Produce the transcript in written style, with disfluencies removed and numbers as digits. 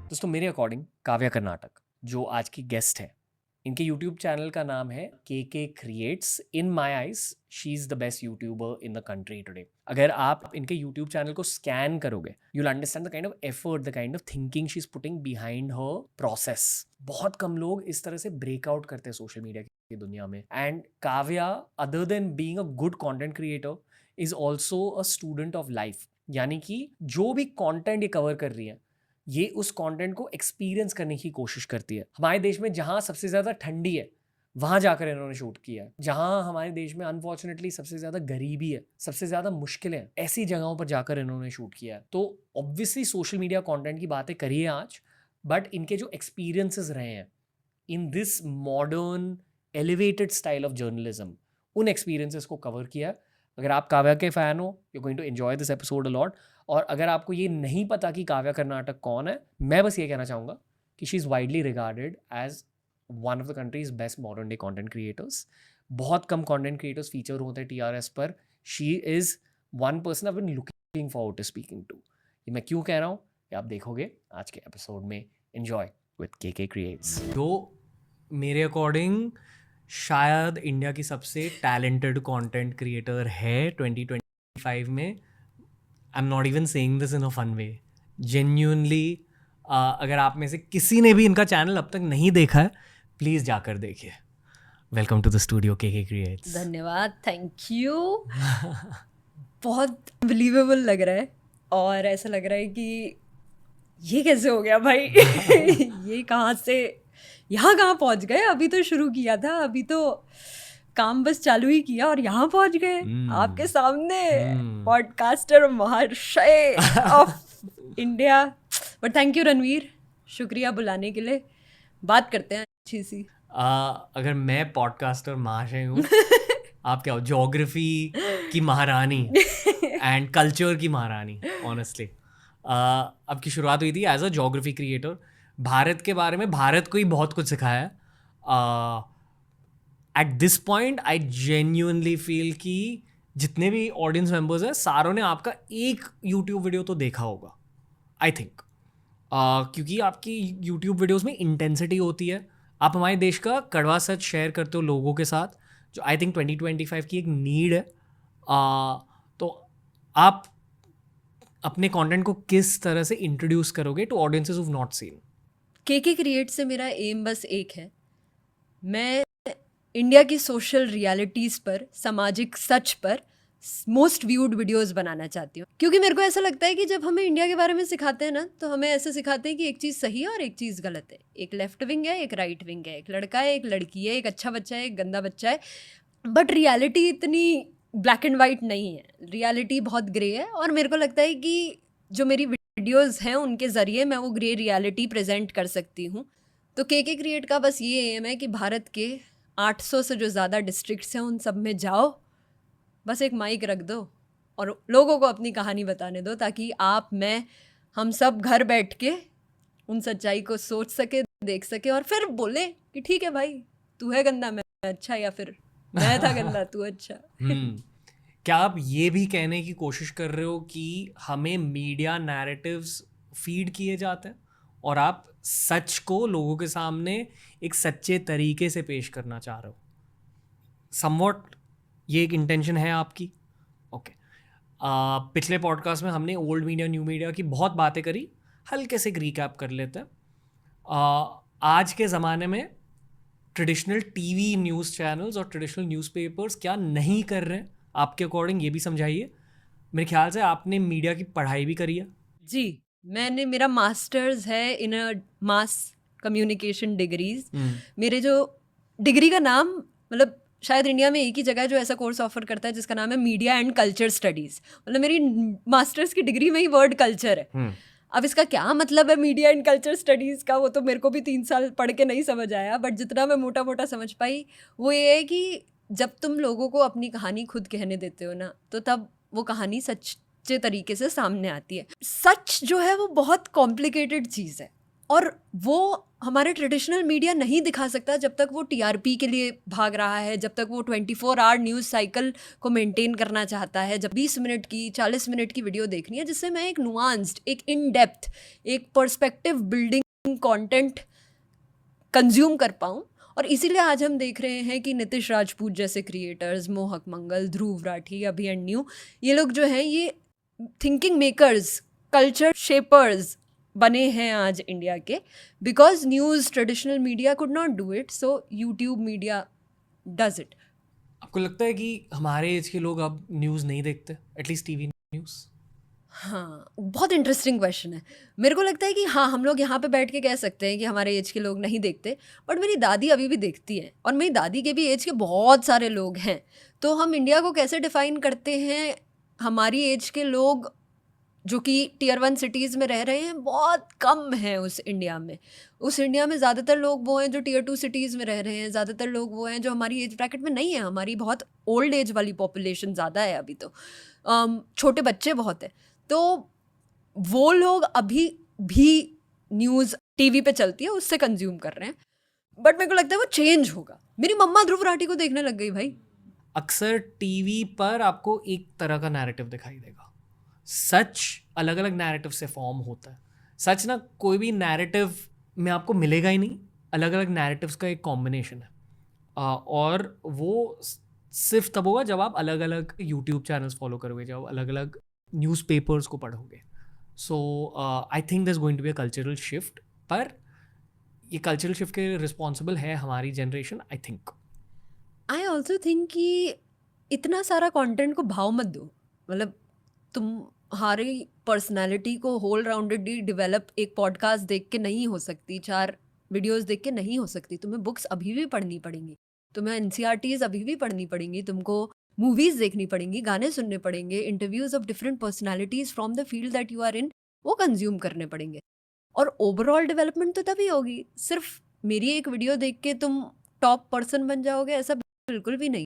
दोस्तों मेरे अकॉर्डिंग काव्या कर्नाटक जो आज की गेस्ट है, इनके यूट्यूब चैनल का नाम है के creates. In my eyes she is the best YouTuber in the country today. अगर आप इनके यूट्यूब चैनल को स्कैन करोगे you will understand the kind of effort, the kind of thinking she is putting behind her process. बहुत कम लोग इस तरह से ब्रेकआउट करते हैं सोशल मीडिया की दुनिया में। And Kavya, other than being a good content creator, is also a student of life. यानी कि जो भी कंटेंट ये कवर कर रही है, ये उस कंटेंट को एक्सपीरियंस करने की कोशिश करती है। हमारे देश में जहाँ सबसे ज़्यादा ठंडी है वहाँ जाकर इन्होंने शूट किया है। जहाँ हमारे देश में अनफॉर्चुनेटली सबसे ज़्यादा गरीबी है, सबसे ज़्यादा मुश्किलें हैं, ऐसी जगहों पर जाकर इन्होंने शूट किया है। तो ऑब्वियसली सोशल मीडिया कंटेंट की बातें करिए आज, बट इनके जो एक्सपीरियंसेस रहे हैं in this modern elevated style of journalism, उन एक्सपीरियंसेस को कवर किया है। अगर आप काव्या के फ़ैन हो, you going to enjoy this episode a lot. और अगर आपको ये नहीं पता कि काव्या कर्नाटक कौन है, मैं बस ये कहना चाहूँगा कि she is widely regarded as one of the country's best modern day content creators. बहुत कम कंटेंट क्रिएटर्स फीचर होते हैं TRS पर। She is one person I been looking forward to speaking to. ये मैं क्यों कह रहा हूँ ये आप देखोगे आज के एपिसोड में। एंजॉय विद के क्रिएट्स। जो मेरे अकॉर्डिंग शायद इंडिया की सबसे टैलेंटेड कंटेंट क्रिएटर है 2025 में। I am not even saying this in a fun way, genuinely. अगर आप में से किसी ने भी इनका चैनल अब तक नहीं देखा है, प्लीज़ जाकर देखिए। वेलकम टू द स्टूडियो के क्रिएट्स। धन्यवाद, थैंक यू। बहुत बिलीवेबल लग रहा है और ऐसा लग रहा है कि ये कैसे हो गया भाई। ये कहाँ से यहाँ कहाँ पहुँच गए। अभी तो शुरू किया था, अभी तो काम बस चालू ही किया और यहाँ पहुँच गए आपके सामने। पॉडकास्टर महाशय of India. But thank you Ranveer, शुक्रिया बुलाने के लिए। बात करते हैं अच्छी सी। अगर मैं पॉडकास्टर महाशय हूँ, आप क्या हो? ज्योग्राफी की महारानी एंड कल्चर की महारानी। ऑनेस्टली अब की शुरुआत हुई थी as a geography creator. Bharat के बारे में, भारत को ही बहुत कुछ सिखाया है। At this point I genuinely feel कि जितने भी ऑडियंस मेंबर्स हैं सारों ने आपका एक यूट्यूब वीडियो तो देखा होगा, आई थिंक। क्योंकि आपकी यूट्यूब वीडियोस में इंटेंसिटी होती है। आप हमारे देश का कड़वा सच शेयर करते हो लोगों के साथ, जो आई थिंक 2025 की एक नीड है। तो आप अपने कंटेंट को किस तरह से इंट्रोड्यूस करोगे to audiences who not seen? के क्रिएट से मेरा एम बस एक है, मैं इंडिया की सोशल रियलिटीज़ पर, सामाजिक सच पर मोस्ट व्यूड वीडियोस बनाना चाहती हूँ। क्योंकि मेरे को ऐसा लगता है कि जब हमें इंडिया के बारे में सिखाते हैं ना, तो हमें ऐसे सिखाते हैं कि एक चीज़ सही है और एक चीज़ गलत है, एक लेफ्ट विंग है, एक राइट विंग है, एक लड़का है, एक लड़की है, एक अच्छा बच्चा है, एक गंदा बच्चा है। बट रियलिटी इतनी ब्लैक एंड वाइट नहीं है, रियलिटी बहुत ग्रे है। और मेरे को लगता है कि जो मेरी वीडियोज़ हैं उनके ज़रिए मैं वो ग्रे रियलिटी प्रेजेंट कर सकती हूँ। तो के क्रिएट का बस ये एम है कि भारत के 800 से जो ज़्यादा डिस्ट्रिक्ट्स हैं उन सब में जाओ, बस एक माइक रख दो और लोगों को अपनी कहानी बताने दो, ताकि आप, मैं, हम सब घर बैठ के उन सच्चाई को सोच सके, देख सके और फिर बोले कि ठीक है भाई, तू है गंदा मैं अच्छा, या फिर मैं था गंदा तू अच्छा। क्या आप ये भी कहने की कोशिश कर रहे हो कि हमें मीडिया नैरेटिव्स फीड किए जाते हैं और आप सच को लोगों के सामने एक सच्चे तरीके से पेश करना चाह रहे हो? समवॉट ये एक इंटेंशन है आपकी? ओके। पिछले पॉडकास्ट में हमने ओल्ड मीडिया न्यू मीडिया की बहुत बातें करी, हल्के से एक रिकैप कर लेते हैं। आज के ज़माने में ट्रेडिशनल टीवी न्यूज़ चैनल्स और ट्रेडिशनल न्यूज़पेपर्स क्या नहीं कर रहे हैं आपके अकॉर्डिंग, ये भी समझाइए। मेरे ख्याल से आपने मीडिया की पढ़ाई भी करी है। जी, मैंने, मेरा मास्टर्स है इन अ मास कम्युनिकेशन डिग्रीज। मेरे जो डिग्री का नाम, मतलब शायद इंडिया में एक ही जगह है जो ऐसा कोर्स ऑफर करता है जिसका नाम है मीडिया एंड कल्चर स्टडीज़। मतलब मेरी मास्टर्स की डिग्री में ही वर्ड कल्चर है। अब इसका क्या मतलब है मीडिया एंड कल्चर स्टडीज़ का, वो तो मेरे को भी 3 साल पढ़ के नहीं समझ आया। बट जितना मैं मोटा मोटा समझ पाई वो ये है कि जब तुम लोगों को अपनी कहानी खुद कहने देते हो ना, तो तब वो कहानी सच्चे तरीके से सामने आती है। सच जो है वो बहुत कॉम्प्लिकेटेड चीज़ है। और वो हमारे ट्रेडिशनल मीडिया नहीं दिखा सकता जब तक वो टीआरपी के लिए भाग रहा है, जब तक वो 24 आवर न्यूज़ साइकिल को मेंटेन करना चाहता है। जब 20 मिनट की 40 मिनट की वीडियो देखनी है जिससे मैं एक नुआंस्ड, एक इन डेप्थ, एक पर्सपेक्टिव बिल्डिंग कंटेंट कंज्यूम कर पाऊँ। और इसीलिए आज हम देख रहे हैं कि नीतिश राजपूत जैसे क्रिएटर्स, मोहक मंगल, ध्रुव राठी, अभिमन्यु, ये लोग जो हैं ये थिंकिंग मेकर्स, कल्चर शेपर्स बने हैं आज इंडिया के, because news traditional media could not do it, so YouTube media does it. आपको लगता है कि हमारे एज के लोग अब न्यूज़ नहीं देखते, एटलीस्ट टीवी न्यूज़? हाँ, बहुत इंटरेस्टिंग क्वेश्चन है। मेरे को लगता है कि हाँ, हम लोग यहाँ पे बैठ के कह सकते हैं कि हमारे एज के लोग नहीं देखते, बट मेरी दादी अभी भी देखती हैं और मेरी दादी के भी एज के बहुत सारे लोग हैं। तो हम इंडिया को कैसे डिफ़ाइन करते हैं? हमारी एज के लोग जो कि टियर 1 सिटीज़ में रह रहे हैं, बहुत कम हैं उस इंडिया में। उस इंडिया में ज़्यादातर लोग वो हैं जो टियर 2 सिटीज़ में रह रहे हैं, ज़्यादातर लोग वो हैं जो हमारी एज ब्रैकेट में नहीं है। हमारी बहुत ओल्ड एज वाली पॉपुलेशन ज़्यादा है अभी तो। छोटे बच्चे बहुत हैं। तो वो लोग अभी भी न्यूज़ टीवी पे चलती है उससे कंज्यूम कर रहे हैं, बट मेरे को लगता है वो चेंज होगा। मेरी मम्मा ध्रुव राठी को देखने लग गई भाई। अक्सर टीवी पर आपको एक तरह का नैरेटिव दिखाई देगा, सच अलग अलग नैरेटिव से फॉर्म होता है। सच ना कोई भी नैरेटिव में आपको मिलेगा ही नहीं, अलग अलग नैरेटिव्स का एक कॉम्बिनेशन है। और वो सिर्फ तब होगा जब आप अलग अलग यूट्यूब चैनल्स फॉलो करोगे, जब अलग अलग न्यूज़पेपर्स को पढ़ोगे। So I think there is going to be a cultural shift, पर ये कल्चरल शिफ्ट के रिस्पॉन्सिबल है हमारी generation, I think. I also think कि इतना सारा कंटेंट को भाव मत दो। मतलब तुम्हारी पर्सनालिटी को होल राउंडेडली डेवलप एक पॉडकास्ट देख के नहीं हो सकती, 4 वीडियोस देख के नहीं हो सकती। तुम्हें बुक्स अभी भी पढ़नी पड़ेंगी, तुम्हें एनसीईआरटीज अभी भी पढ़नी पड़ेंगी, तुमको मूवीज़ देखनी पड़ेंगी, गाने सुनने पड़ेंगे, interviews of different personalities from the field that you are in, वो कंज्यूम करने पड़ेंगे। और ओवरऑल डेवलपमेंट तो तभी होगी। सिर्फ मेरी एक वीडियो देख के तुम टॉप पर्सन बन जाओगे ऐसा बिल्कुल भी नहीं।